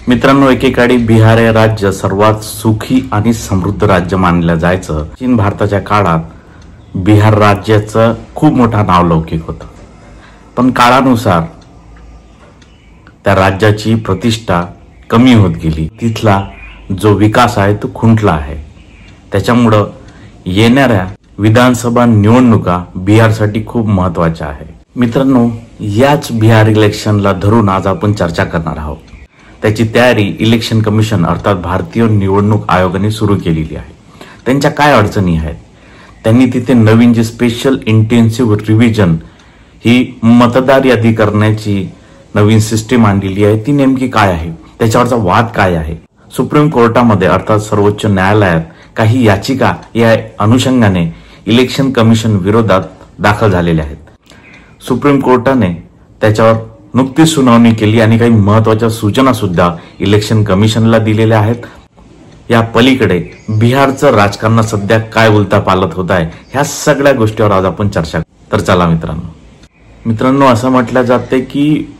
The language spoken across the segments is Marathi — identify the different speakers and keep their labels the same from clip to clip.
Speaker 1: मित्रांनो, एकेकाळी बिहार हे राज्य सर्वात सुखी आणि समृद्ध राज्य मानलं जायचं. चीन भारताच्या काळात बिहार राज्याचं खूप मोठा नावलौकिक होतं. पण काळानुसार त्या राज्याची प्रतिष्ठा कमी होत गेली. तिथला जो विकास आहे तो खुंटला आहे. त्याच्यामुळं येणाऱ्या विधानसभा निवडणुका बिहारसाठी खूप महत्त्वाच्या आहे. मित्रांनो, याच बिहार इलेक्शनला धरून आज आपण चर्चा करणार आहोत. त्याची तयारी इलेक्शन कमिशन अर्थात भारतीय निवडणूक आयोगाने सुरू केलेली आहे. त्यांच्या काय अडचणी आहेत, त्यांनी तिथे नवीन जे स्पेशल इंटेन्सिव्ह रिव्हिजन ही मतदार यादी करण्याची नवीन सिस्टीम आणलेली आहे, ती नेमकी काय आहे, त्याच्यावरचा वाद काय आहे. सुप्रीम कोर्टामध्ये अर्थात सर्वोच्च न्यायालयात काही याचिका या अनुषंगाने इलेक्शन कमिशन विरोधात दाखल झालेल्या आहेत. सुप्रीम कोर्टाने त्याच्यावर नुकतीच सुनावणी केली आणि काही महत्त्वाच्या सूचना सुद्धा इलेक्शन कमिशनला दिलेल्या आहेत. या पलीकडे बिहारचं राजकारण सध्या काय उलथापालथ होत आहे, ह्या सगळ्या गोष्टीवर आज आपण चर्चा. तर चला मित्रांनो, असं म्हटलं जाते की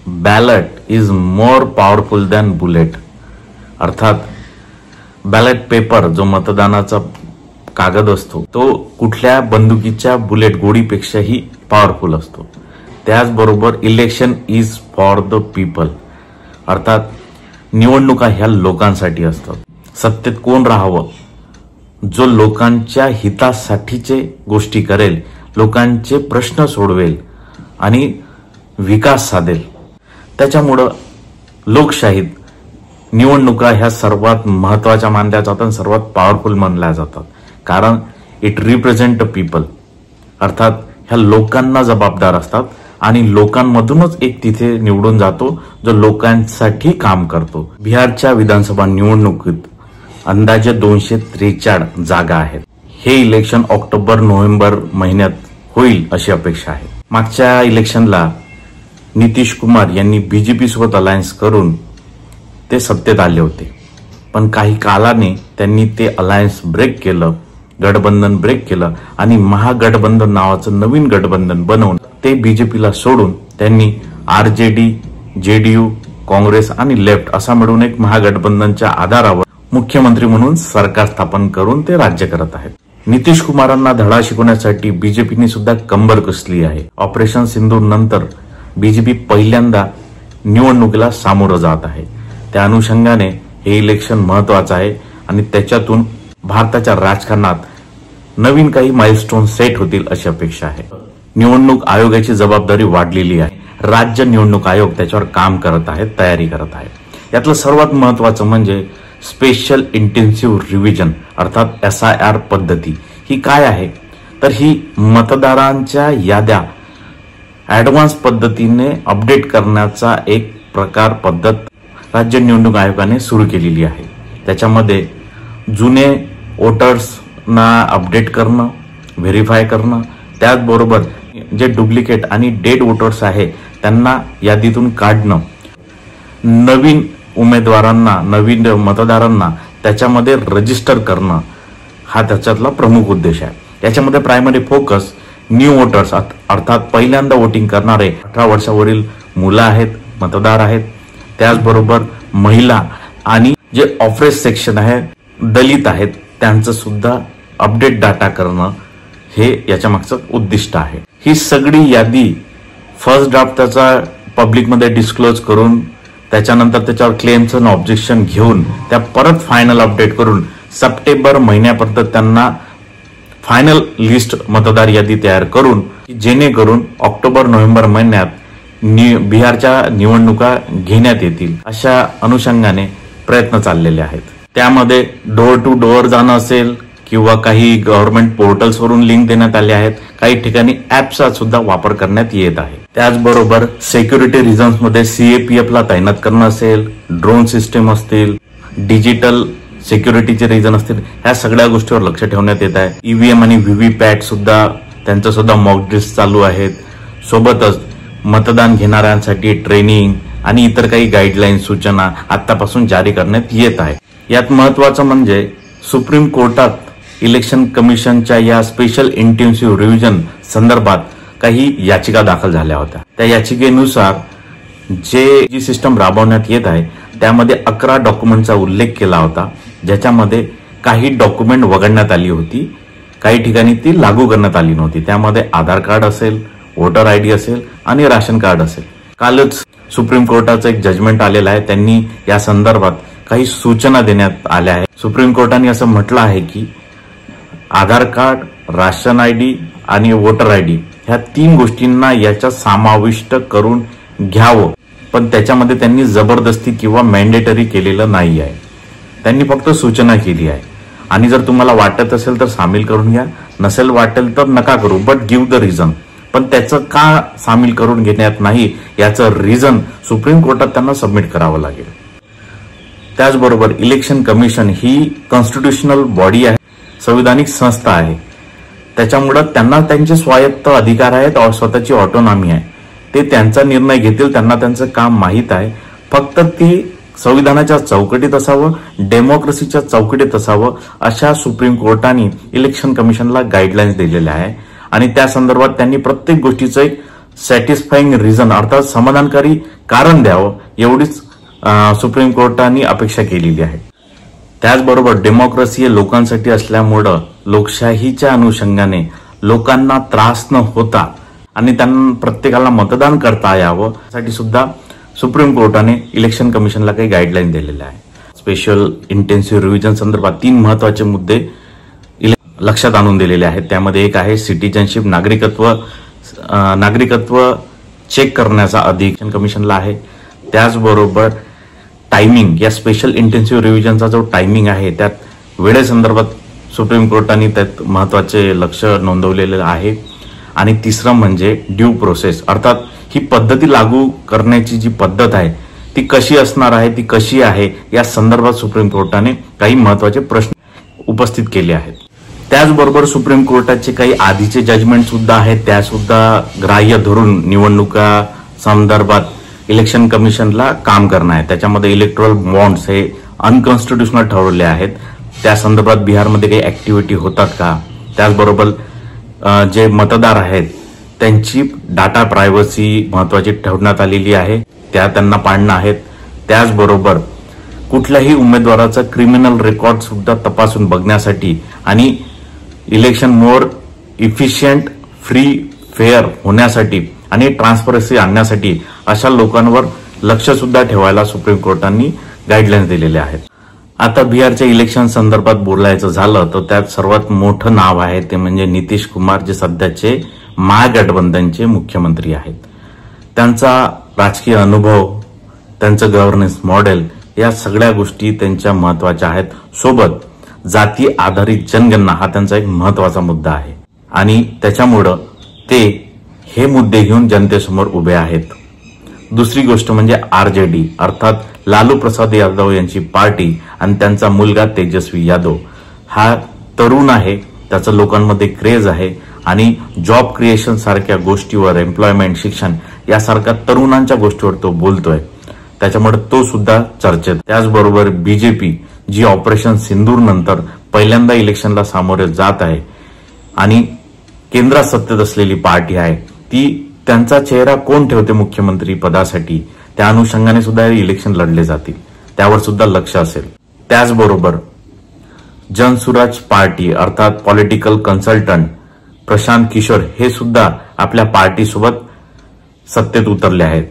Speaker 1: ballot is more powerful than bullet. अर्थात बॅलेट पेपर जो मतदानाचा कागद असतो तो कुठल्या बंदुकीच्या बुलेट गोळीपेक्षाही पॉवरफुल असतो. त्याचबरोबर election is for the people. अर्थात निवडणुका ह्या लोकांसाठी असतात. सत्तेत कोण राहावं, जो लोकांच्या हितासाठीचे गोष्टी करेल, लोकांचे प्रश्न सोडवेल आणि विकास साधेल. त्याच्यामुळं लोकशाहीत निवडणुका ह्या सर्वात महत्त्वाच्या मानल्या जातात आणि सर्वात पॉवरफुल मानल्या जातात. कारण इट रिप्रेझेंट द पीपल. अर्थात ह्या लोकांना जबाबदार असतात आणि लोकांमधूनच एक तिथे निवडून जातो जो लोकांसाठी काम करतो. बिहारच्या विधानसभा निवडणुकीत अंदाजे 243 जागा आहेत. हे इलेक्शन ऑक्टोबर-नोव्हेंबर महिन्यात होईल अशी अपेक्षा आहे. मागच्या इलेक्शनला नितीश कुमार यांनी बीजेपी सोबत अलायन्स करून ते सत्तेत आले होते. पण काही कालाने त्यांनी ते अलायन्स ब्रेक केलं, गठबंधन ब्रेक केलं आणि महागठबंधन नावाचं नवीन गठबंधन बनवून ते बीजेपीला सोडून त्यांनी आरजेडी, जेडीयू, काँग्रेस आणि लेफ्ट असा मिळून एक महागठबंधनच्या आधारावर मुख्यमंत्री म्हणून सरकार स्थापन करून ते राज्य करत आहेत. नितीश कुमारांना धडा शिकवण्यासाठी बीजेपीने सुद्धा कंबर कसली आहे. ऑपरेशन सिंधूर नंतर बीजेपी पहिल्यांदा निवडणुकीला सामोरं जात आहे. त्या अनुषंगाने हे इलेक्शन महत्वाचं आहे आणि त्याच्यातून भारताच्या राजकारणात नवीन काही माइलस्टोन सेट होतील अशी अपेक्षा आहे. निवडणूक आयोगाची जबाबदारी वाढलेली आहे. राज्य निवडणूक आयोग त्याच्यावर काम करत आहे, तयारी करत आहे. यातलं सर्वात महत्वाचं म्हणजे स्पेशल इंटेन्सिव्ह रिव्हिजन अर्थात SIR पद्धती. ही काय आहे, तर ही मतदारांच्या याद्या ऍडव्हान्स पद्धतीने अपडेट करण्याचा एक पद्धत राज्य निवडणूक आयोगाने सुरू केलेली आहे. त्याच्यामध्ये जुने वोटर्सना अपडेट करणं, व्हेरीफाय करणं, त्याचबरोबर जे डुप्लिकेट आणि डेड वोटर्स आहे त्यांना यादीतून काढणं, नवीन उमेदवारांना, नवीन मतदारांना त्याच्यामध्ये रजिस्टर करणं, हा त्याच्यातला प्रमुख उद्देश आहे. याच्यामध्ये प्रायमरी फोकस न्यू वोटर्स अर्थात पहिल्यांदा वोटिंग करणारे 18 वर्षावरील मुलं आहेत, मतदार आहेत, त्याचबरोबर महिला आणि जे ऑफरेस सेक्शन आहे, दलित आहेत, त्यांचं सुद्धा अपडेट डाटा करणं हे याच्या मागचं उद्दिष्ट आहे. ही सगळी यादी फर्स्ट ड्राफ्ट त्याचा पब्लिकमध्ये डिस्क्लोज करून त्याच्यानंतर त्याच्यावर क्लेम्स आणि ऑब्जेक्शन घेऊन त्या परत फायनल अपडेट करून सप्टेंबर महिन्यापर्यंत त्यांना फायनल लिस्ट मतदार यादी तयार करून जेणेकरून ऑक्टोबर-नोव्हेंबर महिन्यात बिहारच्या निवडणुका घेण्यात येतील अशा अनुषंगाने प्रयत्न चाललेले आहेत. त्यामध्ये डोअर टू डोअर जाणं असेल किंवा काही गव्हर्नमेंट पोर्टल्सवरून लिंक देण्यात आले आहेत. काही ठिकाणी ऍप्सचा सुद्धा वापर करण्यात येत आहे. त्याचबरोबर सिक्युरिटी रिझन्समध्ये CAPFला तैनात करणं असेल, ड्रोन सिस्टीम असतील, डिजिटल सिक्युरिटीचे रिझन असतील, ह्या सगळ्या गोष्टीवर लक्ष ठेवण्यात येत आहे. EVM आणि VVPAT सुद्धा त्यांचं सुद्धा मॉक ड्रिल्स चालू आहेत. सोबतच मतदान घेणाऱ्यांसाठी ट्रेनिंग आणि इतर काही गाईडलाईन सूचना आतापासून जारी करण्यात येत आहे. यात महत्वाचं म्हणजे सुप्रीम कोर्टात इलेक्शन कमिशनच्या या स्पेशल इंटेन्सिव्ह रिव्हिजन संदर्भात काही याचिका दाखल झाल्या होत्या. त्या याचिकेनुसार जी सिस्टम राबवण्यात येत आहे त्यामध्ये 11 डॉक्युमेंटचा उल्लेख केला होता, ज्याच्यामध्ये काही डॉक्युमेंट वगळण्यात आली होती, काही ठिकाणी ती लागू करण्यात आली नव्हती. त्यामध्ये आधार कार्ड असेल, वोटर आयडी असेल आणि राशन कार्ड असेल. कालच सुप्रीम कोर्टाचं एक जजमेंट आलेलं आहे. त्यांनी या संदर्भात काही सूचना देण्यात आल्या आहेत. सुप्रीम कोर्टाने असं म्हटलं आहे की आधार कार्ड, राशन आयडी आणि वोटर आयडी ह्या 3 गोष्टींना याच्यात समाविष्ट करून घ्यावं, पण त्याच्यामध्ये त्यांनी जबरदस्ती किंवा मॅन्डेटरी केलेलं नाही आहे. त्यांनी फक्त सूचना केली आहे. आणि जर तुम्हाला वाटत असेल तर सामील करून घ्या, नसेल वाटेल तर नका करू, बट गिव्ह द रिझन. पण त्याचं का सामील करून घेण्यात नाही याचं रिझन सुप्रीम कोर्टात त्यांना सबमिट करावं लागेल. त्याचबरोबर इलेक्शन कमिशन ही कॉन्स्टिट्युशनल बॉडी आहे, संविधानिक संस्था आहे. त्याच्यामुळे त्यांना त्यांचे स्वायत्त अधिकार आहेत, स्वतःची ऑटोनॉमी आहे. ते त्यांचा निर्णय घेतील, त्यांना त्यांचं काम माहीत आहे. फक्त ते संविधानाच्या चौकटीत असावं, डेमोक्रेसीच्या चौकटीत असावं, अशा सुप्रीम कोर्टाने इलेक्शन कमिशनला गाईडलाईन्स दिलेल्या आहे. आणि त्या संदर्भात त्यांनी प्रत्येक गोष्टीचं एक सॅटिस्फाईंग रिझन अर्थात समाधानकारी कारण द्यावं, एवढीच सुप्रीम कोर्टाने अपेक्षा केलेली आहे. त्याचबरोबर डेमोक्रेसी हे लोकांसाठी असल्यामुळं लोकशाहीच्या अनुषंगाने लोकांना त्रास न होता आणि त्यांना प्रत्येकाला मतदान करता यावं यासाठी सुद्धा सुप्रीम कोर्टाने इलेक्शन कमिशनला काही गाईडलाईन दिलेल्या आहे. स्पेशल इंटेन्सिव्ह रिव्हिजन संदर्भात 3 महत्वाचे मुद्दे लक्षात आणून दिलेले आहेत. त्यामध्ये एक आहे सिटीजनशिप, नागरिकत्व चेक करण्याचा अधिकार कमिशनला आहे. त्याचबरोबर टायमिंग, या स्पेशल इंटेन्सिव्ह रिव्हिजनचा जो टायमिंग आहे त्यात वेळेसंदर्भात सुप्रीम कोर्टाने त्यात महत्वाचे लक्ष नोंदवलेलं आहे. आणि तिसरं म्हणजे ड्यू प्रोसेस, अर्थात ही पद्धती लागू करण्याची जी पद्धत आहे ती कशी असणार आहे, ती कशी आहे, या संदर्भात सुप्रीम कोर्टाने काही महत्वाचे प्रश्न उपस्थित केले आहेत. त्याचबरोबर सुप्रीम कोर्टाचे काही आधीचे जजमेंट सुद्धा आहेत, त्या सुद्धा ग्राह्य धरून निवडणुका संदर्भात इलेक्शन कमिशनला काम करणं आहे. त्याच्यामध्ये इलेक्टोरल बॉन्ड्स हे अनकॉन्स्टिट्युशनल ठरवले आहेत. त्या संदर्भात बिहारमध्ये काही ऍक्टिव्हिटी होतात का, त्याचबरोबर जे मतदार आहेत त्यांची डाटा प्रायव्हसी महत्वाची ठेवण्यात आलेली आहे, त्या त्यांना पाळणं आहेत. त्याचबरोबर कुठल्याही उमेदवाराचा क्रिमिनल रेकॉर्ड सुद्धा तपासून बघण्यासाठी आणि election more efficient, free, fair होण्यासाठी आणि ट्रान्सपरन्सी आणण्यासाठी अशा लोकांवर लक्ष सुद्धा ठेवायला सुप्रीम कोर्टाने गाईडलाईन्स दिलेले आहेत. आता बिहारच्या इलेक्शन संदर्भात बोलायचं झालं तर त्यात सर्वात मोठं नाव आहे ते म्हणजे नितीश कुमार, जे सध्याचे महागठबंधनचे मुख्यमंत्री आहेत. त्यांचा राजकीय अनुभव, त्यांचं गव्हर्नन्स मॉडेल या सगळ्या गोष्टी त्यांच्या महत्वाच्या आहेत. सोबत जाती आधारित जनगणना हा त्यांचा एक महत्वाचा मुद्दा आहे आणि त्याच्यामुळं ते हे मुद्दे घेऊन जनतेसमोर उभे आहेत. दुसरी गोष्ट म्हणजे आरजेडी अर्थात लालू प्रसाद यादव यांची पार्टी आणि त्यांचा मुलगा तेजस्वी यादव हा तरुण आहे, त्याचं लोकांमध्ये क्रेज आहे आणि जॉब क्रिएशन सारख्या गोष्टीवर, एम्प्लॉयमेंट, शिक्षण यासारख्या तरुणांच्या गोष्टीवर तो बोलतोय, त्याच्यामुळे तो सुद्धा चर्चेत. त्याचबरोबर बीजेपी जी ऑपरेशन सिंदूर नंतर पहिल्यांदा इलेक्शनला सामोरे जात आहे आणि केंद्रात सत्तेत असलेली पार्टी आहे, ती त्यांचा चेहरा कोण ठेवते मुख्यमंत्री पदासाठी त्या अनुषंगाने सुद्धा इलेक्शन लढले जातील, त्यावर सुद्धा लक्ष असेल. त्याचबरोबर जनसुराज पार्टी अर्थात पॉलिटिकल कन्सल्टंट प्रशांत किशोर हे सुद्धा आपल्या पार्टीसोबत सत्तेत उतरले आहेत.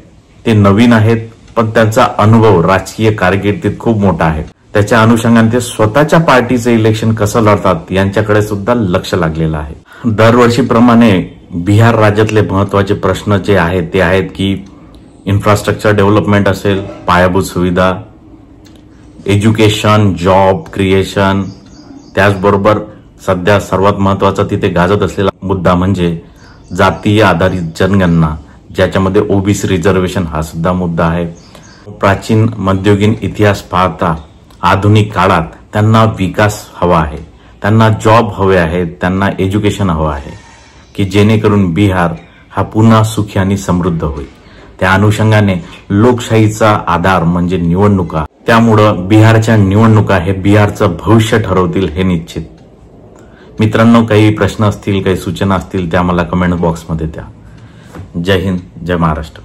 Speaker 1: ते नवीन आहेत पण त्यांचा अनुभव राजकीय कारकिर्दीत खूप मोठा आहे. त्याच्या अनुषंगाने ते स्वतःच्या पार्टीचं इलेक्शन कसं लढतात यांच्याकडे सुद्धा लक्ष लागलेलं आहे. दरवर्षीप्रमाणे बिहार राज्यातले महत्वाचे प्रश्न जे आहेत ते आहेत की इन्फ्रास्ट्रक्चर डेव्हलपमेंट असेल, पायाभूत सुविधा, एज्युकेशन, जॉब क्रिएशन. त्याचबरोबर सध्या सर्वात महत्वाचा तिथे गाजत असलेला मुद्दा म्हणजे जातीय आधारित जनगणना, ज्याच्यामध्ये ओबीसी रिझर्वेशन हा सुद्धा मुद्दा आहे. प्राचीन मध्ययुगीन इतिहास पाहता आधुनिक काळात त्यांना विकास हवा आहे, त्यांना जॉब हवे आहेत, त्यांना एज्युकेशन हवं आहे की जेणेकरून बिहार हा पुन्हा सुखी आणि समृद्ध होईल. त्या अनुषंगाने लोकशाहीचा आधार म्हणजे निवडणुका, त्यामुळं बिहारच्या निवडणुका हे बिहारचं भविष्य ठरवतील हे निश्चित. मित्रांनो, काही प्रश्न असतील, काही सूचना असतील त्या मला कमेंट बॉक्समध्ये द्या. जय हिंद, जय महाराष्ट्र.